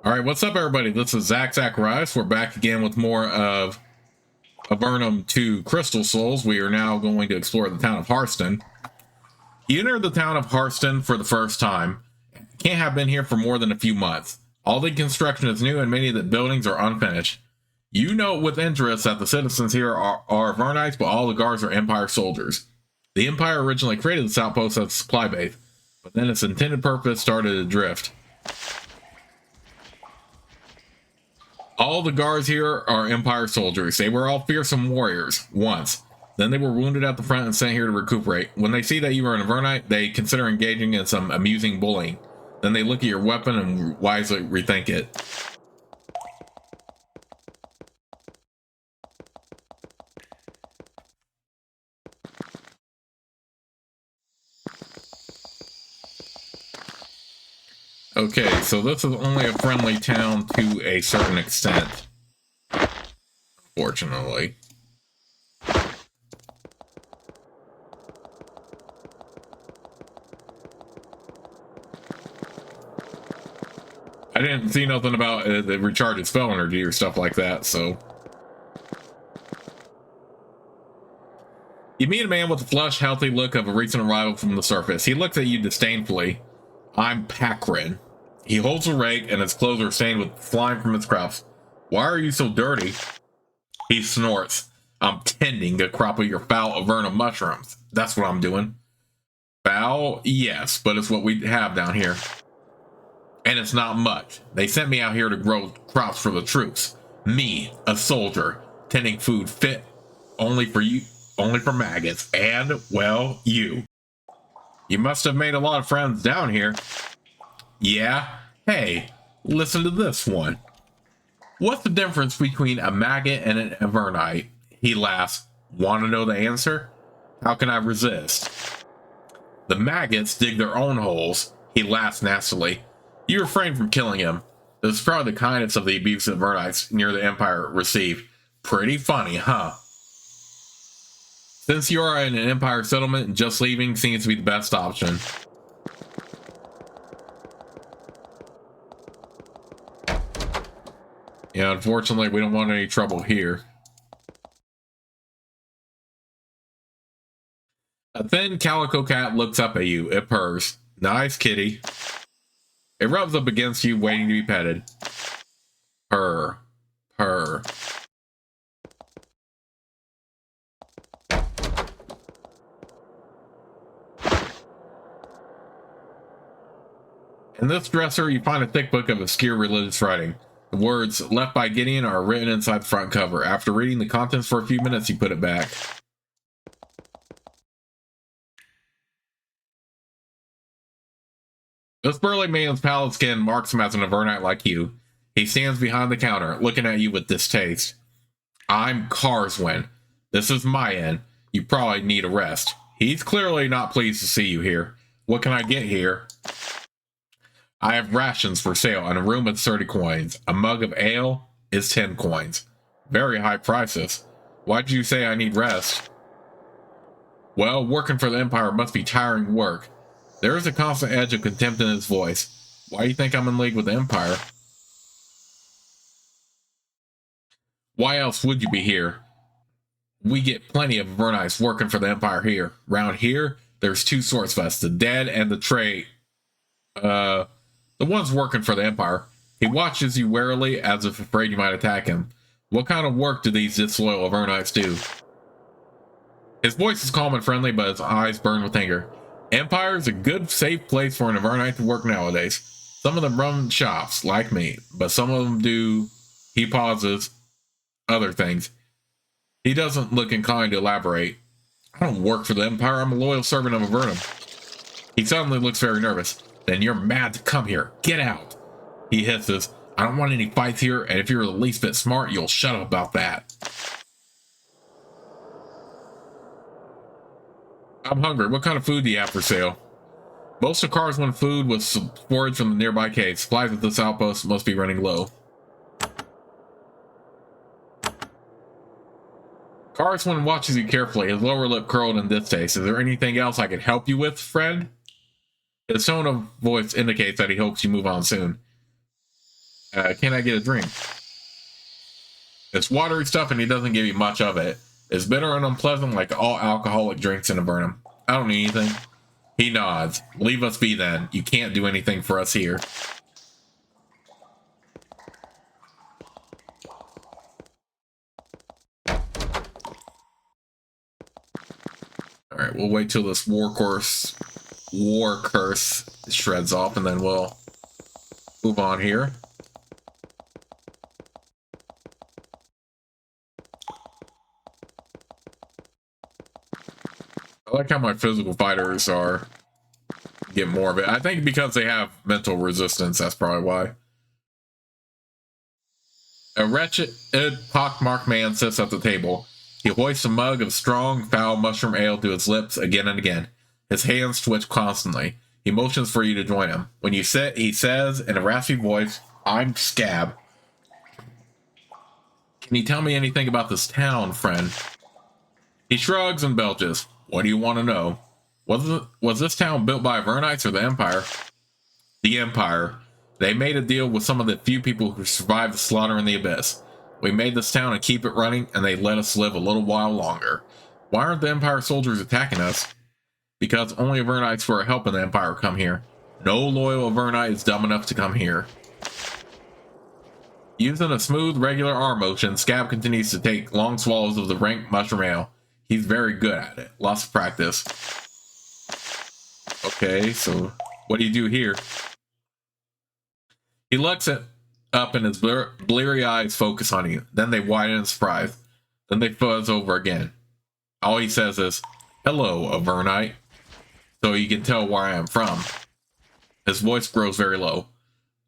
All right, what's up, everybody? This is Zach Rice. We're back again with more of Avernum 2 Crystal Souls. We are now going to explore the town of Harston. You enter the town of Harston for the first time. Can't have been here for more than a few months. All the construction is new and many of the buildings are unfinished. You note with interest that the citizens here are Vernites, but all the guards are Empire soldiers. The Empire originally created this outpost as a supply base, but then its intended purpose started to drift. All the guards here are Empire soldiers. They were all fearsome warriors once. Then they were wounded at the front and sent here to recuperate. When they see that you are an Avernite, they consider engaging in some amusing bullying. Then they look at your weapon and wisely rethink it. Okay, so this is only a friendly town to a certain extent. Fortunately. I didn't see nothing about it recharges spell energy or stuff like that, so. You meet a man with a flushed, healthy look of a recent arrival from the surface. He looks at you disdainfully. I'm Pakrin. He holds a rake and his clothes are stained with slime from his crops. Why are you so dirty? He snorts. I'm tending a crop of your foul Avernum mushrooms. That's what I'm doing. Foul? Yes, but it's what we have down here. And it's not much. They sent me out here to grow crops for the troops. Me, a soldier, tending food fit only for you, only for maggots, and, well, you. You must have made a lot of friends down here. Yeah? Hey, listen to this one. What's the difference between a maggot and an Avernite? He laughs. Want to know the answer? How can I resist? The maggots dig their own holes. He laughs nastily. You refrain from killing him. This is probably the kindness of the abusive Vernites near the Empire receive. Pretty funny, huh? Since you are in an Empire settlement, just leaving seems to be the best option. Yeah, unfortunately, we don't want any trouble here. A thin calico cat looks up at you. It purrs. Nice kitty. It rubs up against you, waiting to be petted. Purr. Purr. In this dresser, you find a thick book of obscure religious writing. The words left by Gideon are written inside the front cover. After reading the contents for a few minutes, you put it back. This burly man's pallid skin marks him as an Avernite like you. He stands behind the counter, looking at you with distaste. I'm Carswin. This is my inn. You probably need a rest. He's clearly not pleased to see you here. What can I get here? I have rations for sale and a room at 30 coins. A mug of ale is 10 coins. Very high prices. Why'd you say I need rest? Well, working for the Empire must be tiring work. There is a constant edge of contempt in his voice. Why do you think I'm in league with the Empire? Why else would you be here? We get plenty of Vernites working for the Empire here. Round here, there's two sorts of us, the dead and the trade. The one's working for the Empire. He watches you warily as if afraid you might attack him. What kind of work do these disloyal Vernites do? His voice is calm and friendly, but his eyes burn with anger. Empire is a good, safe place for an Avernite to work nowadays. Some of them run shops, like me, but some of them do, he pauses, other things. He doesn't look inclined to elaborate. I don't work for the Empire, I'm a loyal servant of Avernum. He suddenly looks very nervous. Then you're mad to come here. Get out. He hisses. I don't want any fights here, and if you're the least bit smart, you'll shut up about that. I'm hungry. What kind of food do you have for sale? Most of Carswin food was foraged from the nearby cave. Supplies at this outpost must be running low. Carswin watches you carefully, his lower lip curled in distaste. Is there anything else I can help you with, friend? His tone of voice indicates that he hopes you move on soon. Can I get a drink? It's watery stuff and he doesn't give you much of it. It's bitter and unpleasant like all alcoholic drinks in Avernum. I don't need anything. He nods. Leave us be then. You can't do anything for us here. Alright, we'll wait till this war curse shreds off and then we'll move on here. I like how my physical fighters get more of it. I think because they have mental resistance, that's probably why. A wretched, pockmarked man sits at the table. He hoists a mug of strong, foul mushroom ale to his lips again and again. His hands twitch constantly. He motions for you to join him. When you sit, he says in a raspy voice, "I'm Scab. Can you tell me anything about this town, friend?" He shrugs and belches. "What do you want to know? Was this town built by Avernites or the Empire?" "The Empire. They made a deal with some of the few people who survived the slaughter in the Abyss. We made this town and keep it running, and they let us live a little while longer. Why aren't the Empire soldiers attacking us?" "Because only Avernites who are helping the Empire come here. No loyal Avernite is dumb enough to come here." Using a smooth, regular arm motion, Scab continues to take long swallows of the rank mushroom ale. He's very good at it. Lots of practice. Okay, so what do you do here? He looks up and his bleary eyes focus on you. Then they widen in surprise. Then they fuzz over again. All he says is, "Hello, Avernite." So you can tell where I am from. His voice grows very low.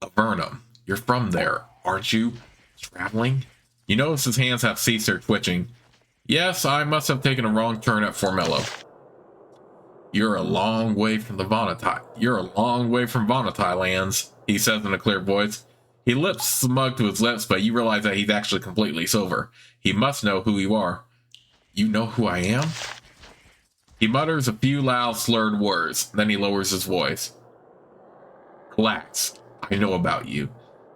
"Avernum, you're from there, aren't you? Traveling?" You notice his hands have ceased their twitching. "Yes, I must have taken a wrong turn at Formello." You're a long way from Vonatai lands," he says in a clear voice. He lifts the mug to his lips, but you realize that he's actually completely sober. He must know who you are. "You know who I am?" He mutters a few loud, slurred words, then he lowers his voice. "Relax. I know about you.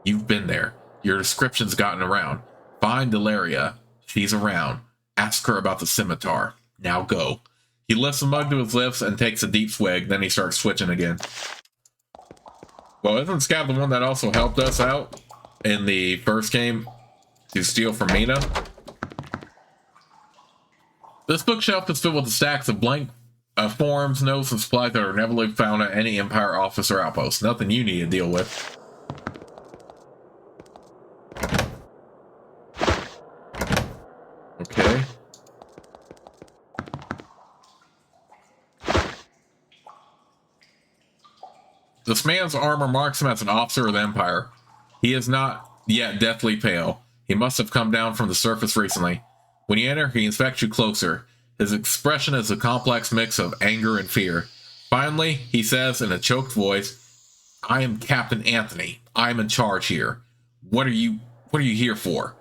You've been there. Your description's gotten around. Find Delaria. She's around. Ask her about the scimitar. Now go." He lifts the mug to his lips and takes a deep swig, then he starts switching again. Well, isn't Scab the one that also helped us out in the first game to steal from Mina? This bookshelf is filled with stacks of blank forms, notes, and supplies that are never found at any Empire office or outpost. Nothing you need to deal with. Okay. This man's armor marks him as an officer of the Empire. He is not yet deathly pale. He must have come down from the surface recently. When you enter, he inspects you closer. His expression is a complex mix of anger and fear. Finally, he says in a choked voice, "I am Captain Anthony. I am in charge here. What are you here for?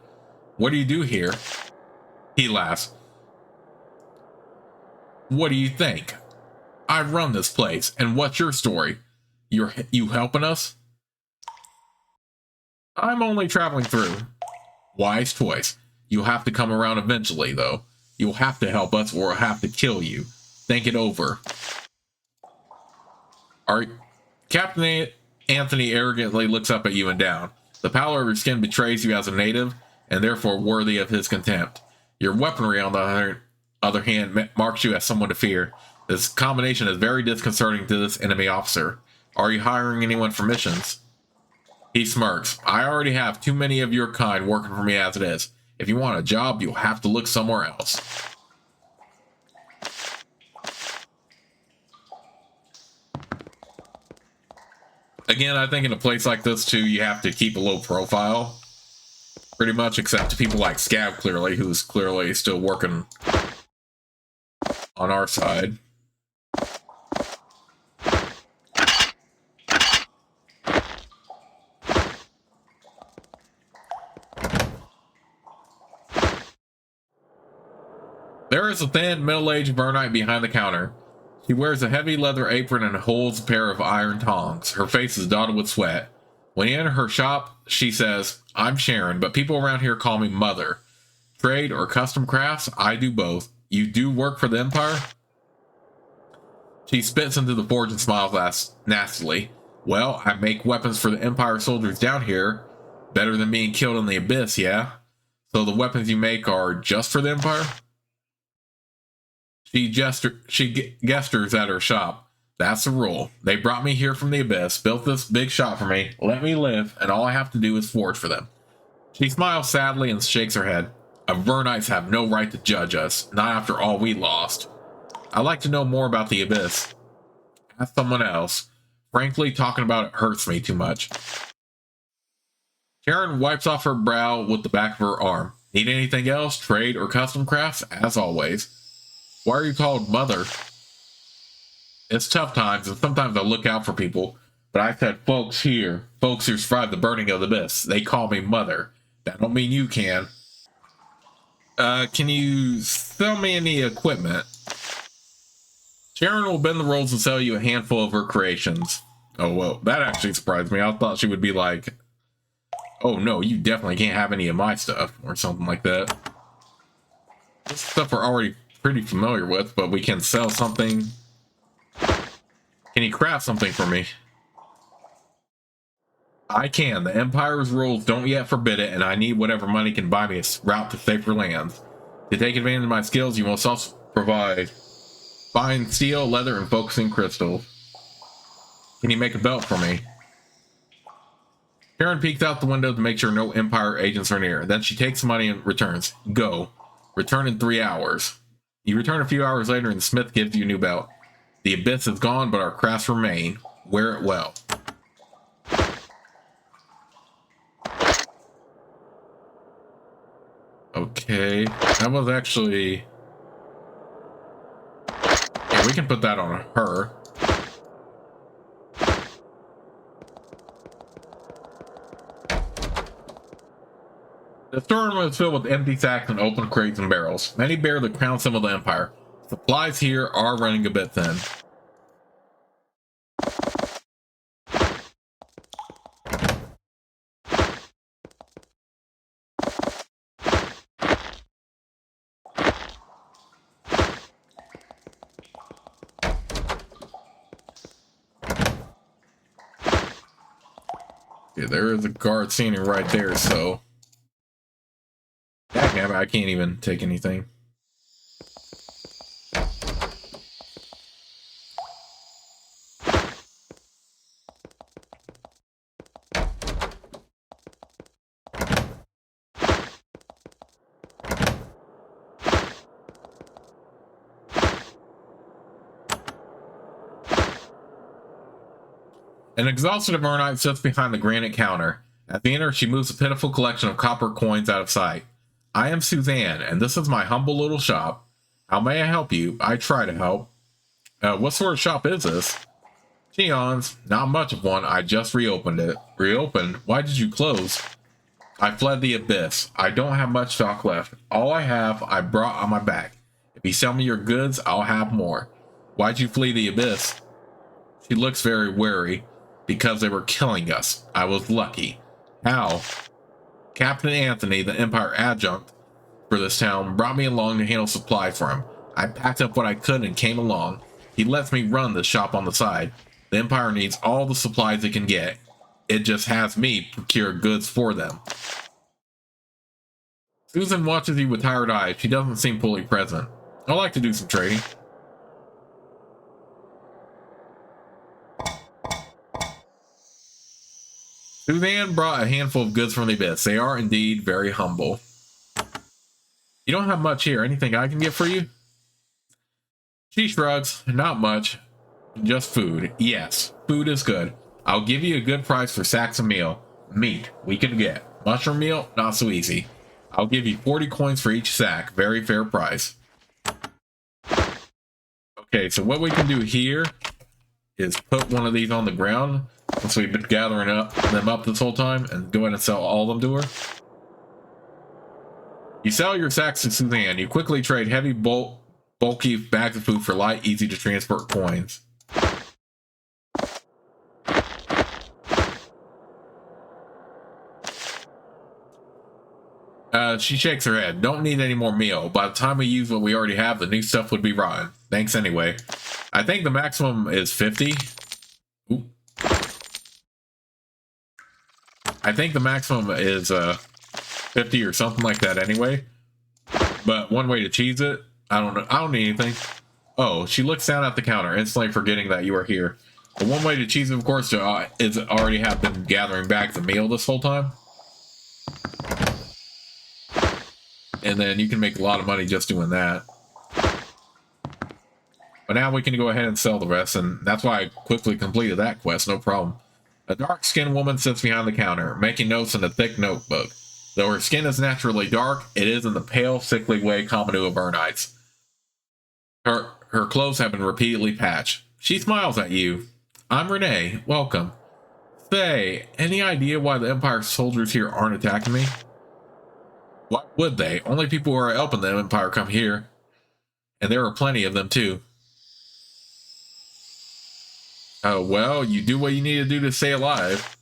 What do you do here?" He laughs. "What do you think? I run this place, and what's your story? You helping us?" "I'm only traveling through." "Wise choice. You'll have to come around eventually, though. You'll have to help us or I'll have to kill you. Think it over." Captain Anthony arrogantly looks up at you and down. The pallor of your skin betrays you as a native, and therefore worthy of his contempt. Your weaponry, on the other hand, marks you as someone to fear. This combination is very disconcerting to this enemy officer. "Are you hiring anyone for missions?" He smirks. "I already have too many of your kind working for me as it is. If you want a job, you'll have to look somewhere else." Again, I think in a place like this too, you have to keep a low profile. Pretty much, except to people like Scab, clearly, who's clearly still working on our side. There is a thin, middle-aged Avernite behind the counter. She wears a heavy leather apron and holds a pair of iron tongs. Her face is dotted with sweat. When you enter her shop, she says, I'm Sharon, but people around here call me Mother. Trade or custom crafts? I do both. You do work for the Empire? She spits into the forge and smiles nastily. Well, I make weapons for the Empire soldiers down here. Better than being killed in the Abyss, yeah? So the weapons you make are just for the Empire? She gestures at her shop. That's the rule. They brought me here from the Abyss, built this big shop for me, let me live, and all I have to do is forge for them. She smiles sadly and shakes her head. Avernites have no right to judge us, not after all we lost. I'd like to know more about the Abyss. Ask someone else. Frankly, talking about it hurts me too much. Sharon wipes off her brow with the back of her arm. Need anything else? Trade or custom crafts? As always. Why are you called Mother? It's tough times, and sometimes I look out for people, but I said folks who survived the burning of the Abyss. They call me Mother. That don't mean you can. Can you sell me any equipment? Sharon will bend the rules and sell you a handful of her creations. Oh, well, that actually surprised me. I thought she would be like, oh no, you definitely can't have any of my stuff, or something like that. This stuff we're already pretty familiar with, but we can sell something. Can you craft something for me? I can. The Empire's rules don't yet forbid it, and I need whatever money can buy me a route to safer lands. To take advantage of my skills, you must also provide fine steel, leather, and focusing crystals. Can you make a belt for me? Sharon peeks out the window to make sure no Empire agents are near. Then she takes the money and returns. Go. Return in 3 hours. You return a few hours later and the smith gives you a new belt. The Abyss is gone, but our crafts remain. Wear it well. Okay, that was actually... Yeah, we can put that on her. The storeroom is filled with empty sacks and open crates and barrels. Many bear the crown symbol of the Empire. Supplies here are running a bit thin. Yeah, there is a guard standing right there, so... Damn, I can't even take anything. An exhausted Avernite sits behind the granite counter. At the enter, she moves a pitiful collection of copper coins out of sight. I am Suzanne, and this is my humble little shop. How may I help you? I try to help. What sort of shop is this? Cheon's. Not much of one. I just reopened it. Reopened? Why did you close? I fled the Abyss. I don't have much stock left. All I have, I brought on my back. If you sell me your goods, I'll have more. Why'd you flee the Abyss? She looks very wary. Because they were killing us. I was lucky. How? Captain Anthony, the Empire adjunct for this town, brought me along to handle supplies for him. I packed up what I could and came along. He lets me run the shop on the side. The Empire needs all the supplies it can get. It just has me procure goods for them. Susan watches you with tired eyes. She doesn't seem fully present. I'd like to do some trading. Suzanne brought a handful of goods from the Abyss. They are indeed very humble. You don't have much here. Anything I can get for you? She shrugs. Not much. Just food. Yes, food is good. I'll give you a good price for sacks of meal. Meat, we can get. Mushroom meal, not so easy. I'll give you 40 coins for each sack. Very fair price. Okay, so what we can do here is put one of these on the ground. Since we've been gathering them up this whole time, and go ahead and sell all of them to her. You sell your sacks to Suzanne. You quickly trade heavy, bulky bags of food for light, easy to transport coins. She shakes her head. Don't need any more meal. By the time we use what we already have, the new stuff would be rotten. Thanks anyway. I think the maximum is 50. Ooh. I think the maximum is 50 or something like that anyway. But one way to cheese it, I don't know. I don't need anything. Oh, she looks down at the counter, instantly forgetting that you are here. The one way to cheese it, of course, is already have been gathering bags of meal this whole time. And then you can make a lot of money just doing that. But now we can go ahead and sell the rest, and that's why I quickly completed that quest, no problem. A dark-skinned woman sits behind the counter, making notes in a thick notebook. Though her skin is naturally dark, it is in the pale, sickly way common to Avernites. Her clothes have been repeatedly patched. She smiles at you. I'm Renee. Welcome. Say, any idea why the Empire soldiers here aren't attacking me? Why would they? Only people who are helping the Empire come here. And there are plenty of them, too. Oh, well, you do what you need to do to stay alive.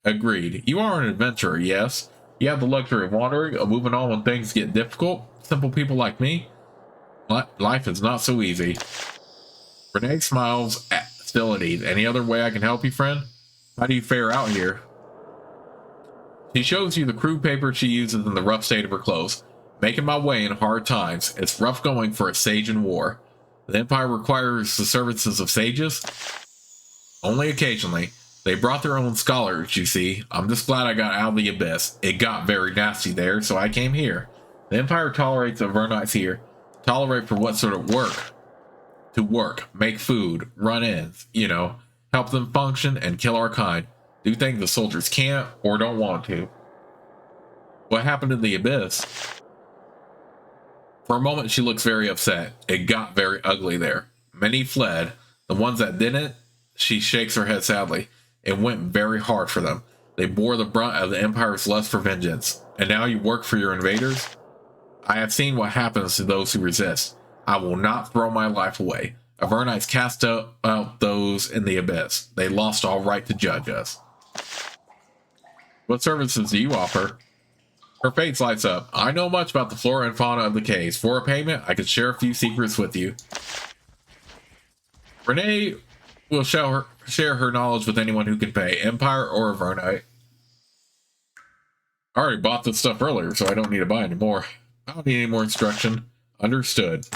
Agreed. You are an adventurer, yes. You have the luxury of wandering, of moving on when things get difficult. Simple people like me. Life is not so easy. Renee smiles, still at ease. Any other way I can help you, friend? How do you fare out here? She shows you the crude paper she uses in the rough state of her clothes. Making my way in hard times. It's rough going for a sage in war. The Empire requires the services of sages? Only occasionally. They brought their own scholars, you see. I'm just glad I got out of the abyss. It got very nasty there, so I came here. The Empire tolerates the Avernites here. Tolerate for what sort of work? To work, make food, run ins, help them function and kill our kind. Do things the soldiers can't or don't want to. What happened in the abyss? For a moment, she looks very upset. It got very ugly there. Many fled. The ones that didn't, she shakes her head sadly. It went very hard for them. They bore the brunt of the Empire's lust for vengeance. And now you work for your invaders? I have seen what happens to those who resist. I will not throw my life away. Avernites cast out those in the abyss. They lost all right to judge us. What services do you offer? Her face lights up. I know much about the flora and fauna of the caves. For a payment, I could share a few secrets with you. Renee will share her knowledge with anyone who can pay, Empire or Avernite. I already bought this stuff earlier, so I don't need to buy any more. I don't need any more instruction. Understood.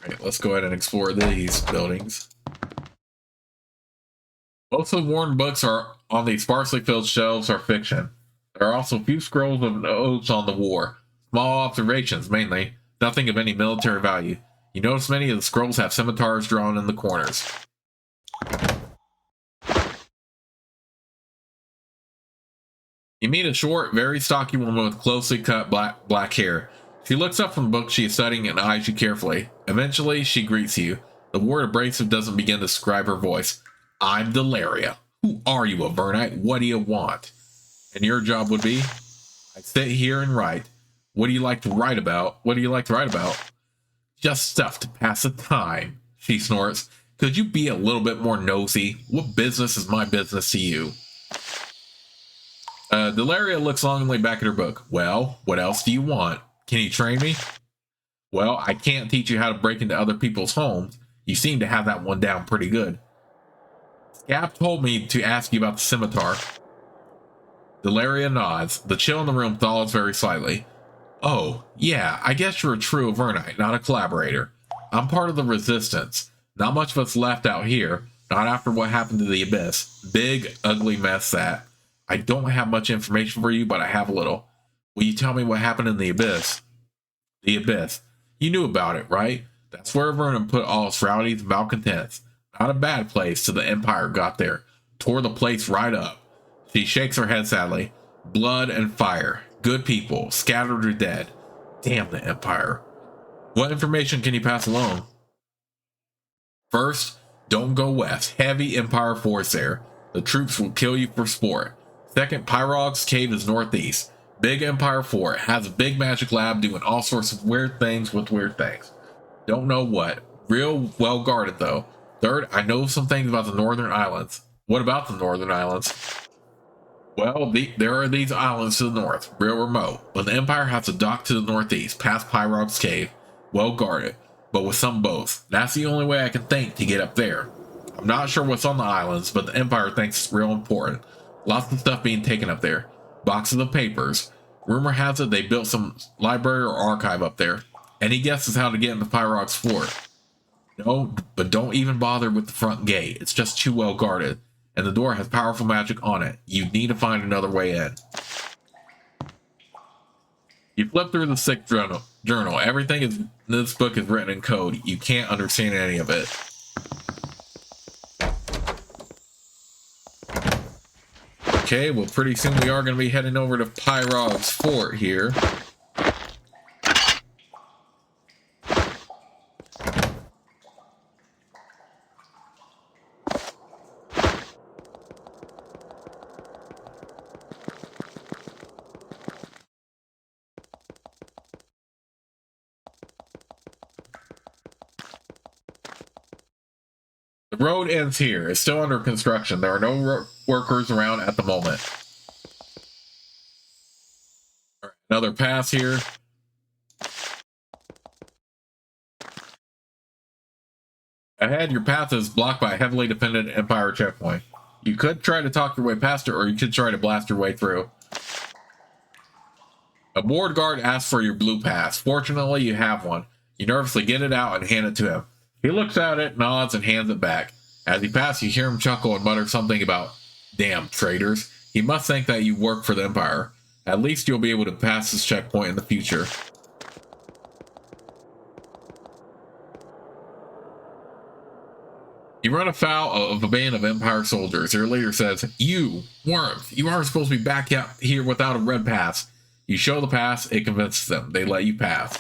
Alright, let's go ahead and explore these buildings. Most of the worn books are on the sparsely filled shelves are fiction. There are also a few scrolls of notes on the war. Small observations, mainly. Nothing of any military value. You notice many of the scrolls have scimitars drawn in the corners. You meet a short, very stocky woman with closely cut black hair. She looks up from the book she is studying and eyes you carefully. Eventually, she greets you. The word abrasive doesn't begin to describe her voice. I'm Delaria. Who are you, Avernite? What do you want? And your job would be? I sit here and write. What do you like to write about? What do you like to write about? Just stuff to pass the time, she snorts. Could you be a little bit more nosy? What business is my business to you? Delaria looks longingly back at her book. Well, what else do you want? Can you train me? Well, I can't teach you how to break into other people's homes. You seem to have that one down pretty good. Scap told me to ask you about the scimitar. Delaria nods. The chill in the room thaws very slightly. Oh, yeah, I guess you're a true Avernite, not a collaborator. I'm part of the Resistance. Not much of us left out here, not after what happened to the Abyss. Big, ugly mess that. I don't have much information for you, but I have a little. Will you tell me what happened in the Abyss? The Abyss. You knew about it, right? That's where Avernum put all its rowdies and malcontents. Not a bad place till the Empire got there. Tore the place right up. She shakes her head sadly. Blood and fire. Good people. Scattered or dead. Damn the Empire. What information can you pass along? First, don't go west. Heavy Empire force there. The troops will kill you for sport. Second, Pyrog's cave is northeast. Big Empire fort. Has a big magic lab doing all sorts of weird things with weird things. Don't know what. Real well guarded though. Third, I know some things about the Northern Islands. What about the Northern Islands? Well, there are these islands to the north, real remote, but the Empire has a dock to the northeast, past Pyrog's cave, well guarded, but with some boats. That's the only way I can think to get up there. I'm not sure what's on the islands, but the Empire thinks it's real important. Lots of stuff being taken up there. Boxes of papers. Rumor has it they built some library or archive up there. Any guesses how to get into Pyrog's fort? No, but don't even bother with the front gate. It's just too well guarded, and the door has powerful magic on it. You need to find another way in. You flip through the sixth journal. Everything in this book is written in code. You can't understand any of it. Okay, well, pretty soon we are going to be heading over to Pyrog's fort here. The road ends here. It's still under construction. There are no workers around at the moment. Another pass here. Ahead, your path is blocked by a heavily defended Empire checkpoint. You could try to talk your way past it, or you could try to blast your way through. A board guard asks for your blue pass. Fortunately, you have one. You nervously get it out and hand it to him. He looks at it, nods, and hands it back. As he passes, you hear him chuckle and mutter something about, "Damn traitors." He must think that you work for the Empire. At least you'll be able to pass this checkpoint in the future. You run afoul of a band of Empire soldiers. Their leader says, "You, Worms, you aren't supposed to be back out here without a red pass." You show the pass, it convinces them. They let you pass.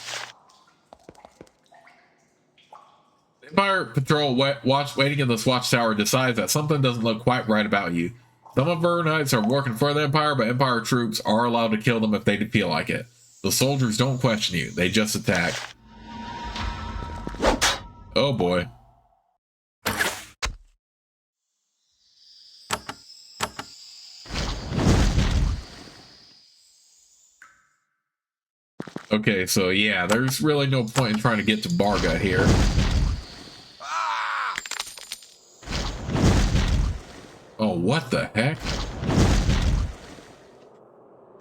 The Empire Patrol waiting in this watchtower decides that something doesn't look quite right about you. Some of our knights are working for the Empire, but Empire troops are allowed to kill them if they feel like it. The soldiers don't question you, they just attack. Oh boy. Okay, so yeah, there's really no point in trying to get to Barga here. Oh, what the heck?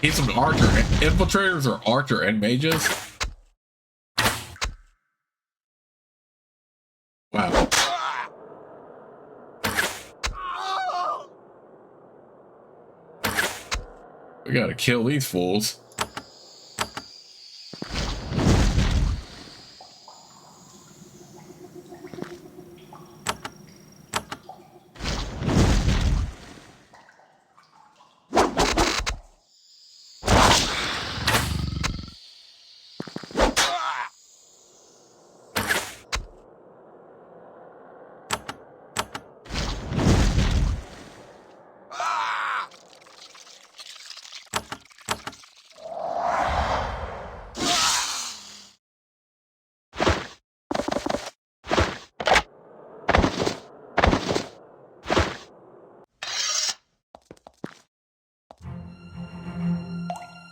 He's an archer. Infiltrators are archer and mages? Wow. We gotta kill these fools.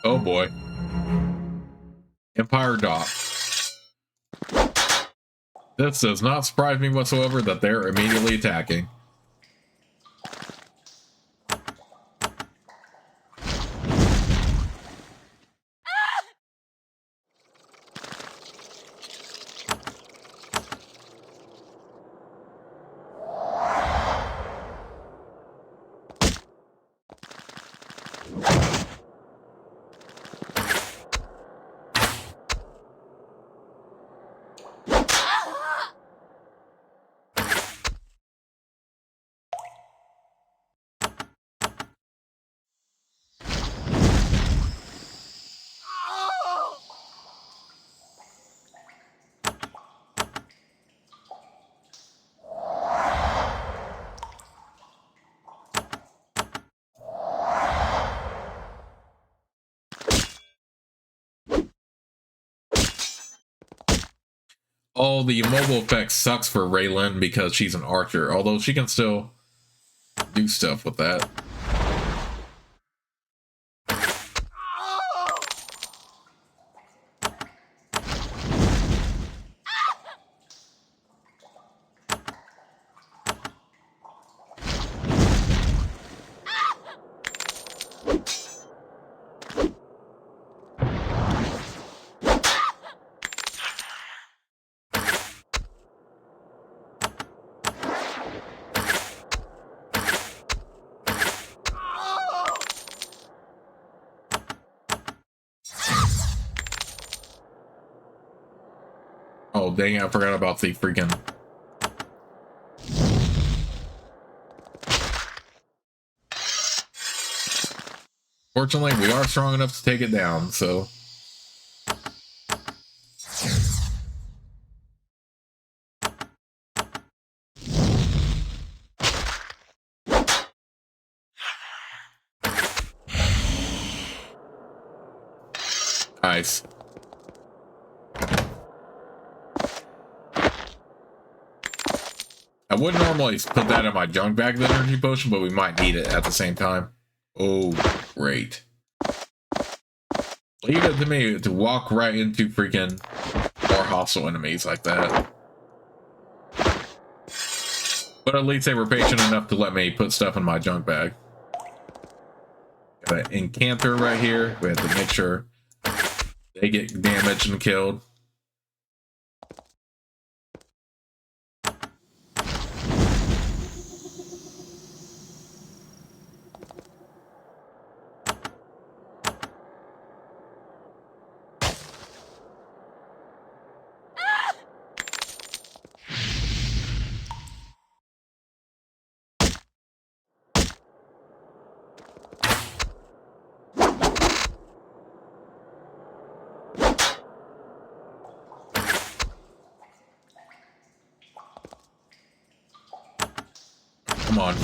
Oh boy. Empire Dock. This does not surprise me whatsoever that they're immediately attacking. Oh, the immobile effect sucks for Raylan because she's an archer, although she can still do stuff with that. Oh, dang it, I forgot about the freaking... Fortunately, we are strong enough to take it down, so... Nice. I wouldn't normally put that in my junk bag, the energy potion, but we might need it at the same time. Oh, great. Leave it to me to walk right into freaking more hostile enemies like that. But at least they were patient enough to let me put stuff in my junk bag. Got an incanter right here. We have to make sure they get damaged and killed. Come on.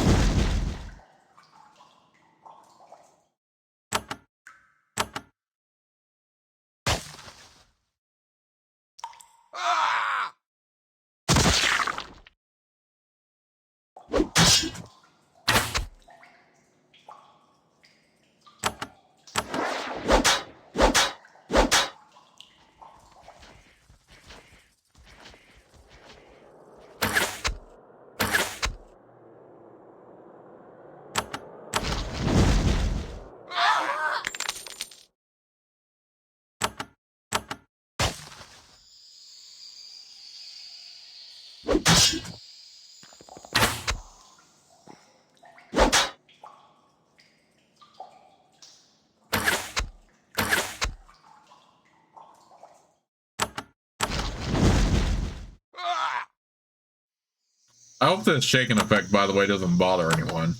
I hope this shaking effect, by the way, doesn't bother anyone.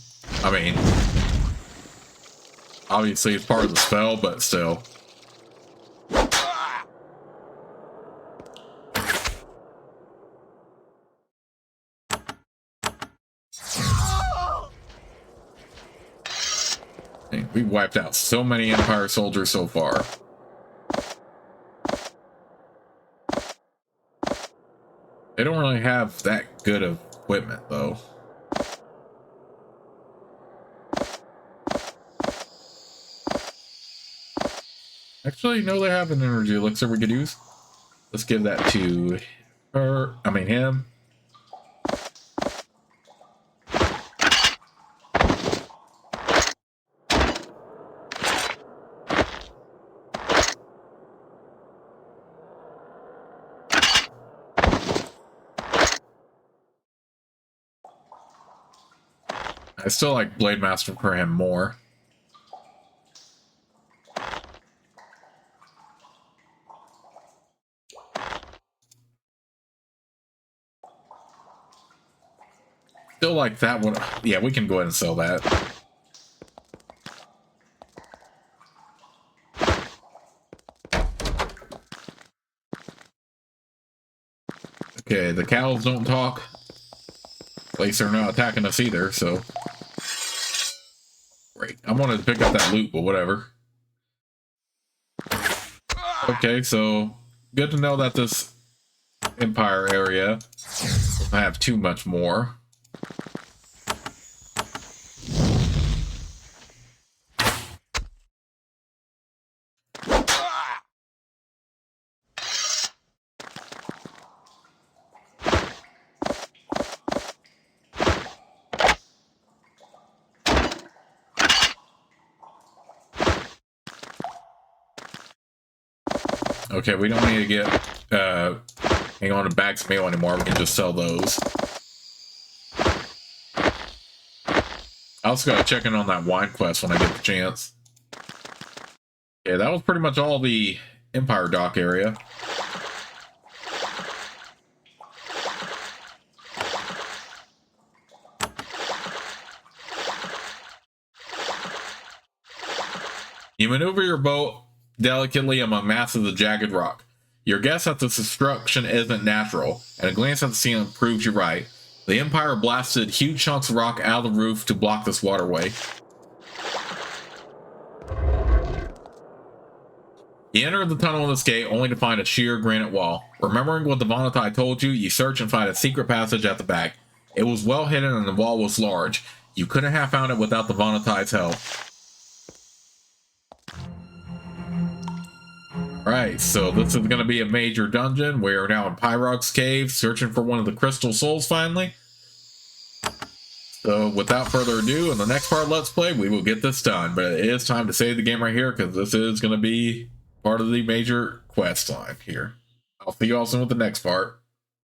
I mean, obviously it's part of the spell, but still. Dang, we wiped out so many Empire soldiers so far. They don't really have that good of equipment, though. Actually, no, they have an energy elixir we could use. Let's give that to her. I mean, him. I still like Blade Master for him more. Still like that one. Yeah, we can go ahead and sell that. Okay, the cows don't talk. At least they're not attacking us either, so. Great. I wanted to pick up that loot, but whatever. Okay, so good to know that this Empire area doesn't have too much more. Okay, we don't need to get hang on to bags of mail anymore. We can just sell those. I also gotta check in on that wine quest when I get the chance. Yeah, that was pretty much all the Empire dock area. You maneuver your boat delicately among masses of jagged rock. Your guess that this destruction isn't natural, and a glance at the scene proves you right. The Empire blasted huge chunks of rock out of the roof to block this waterway. You enter the tunnel in this gate only to find a sheer granite wall. Remembering what the Vonatai told you, you search and find a secret passage at the back. It was well hidden and the wall was large. You couldn't have found it without the Vonatai's help. Alright, so this is going to be a major dungeon. We are now in Pyrog's cave, searching for one of the crystal souls finally. So without further ado, in the next part of Let's Play, we will get this done. But it is time to save the game right here, because this is going to be part of the major quest line here. I'll see you all soon with the next part.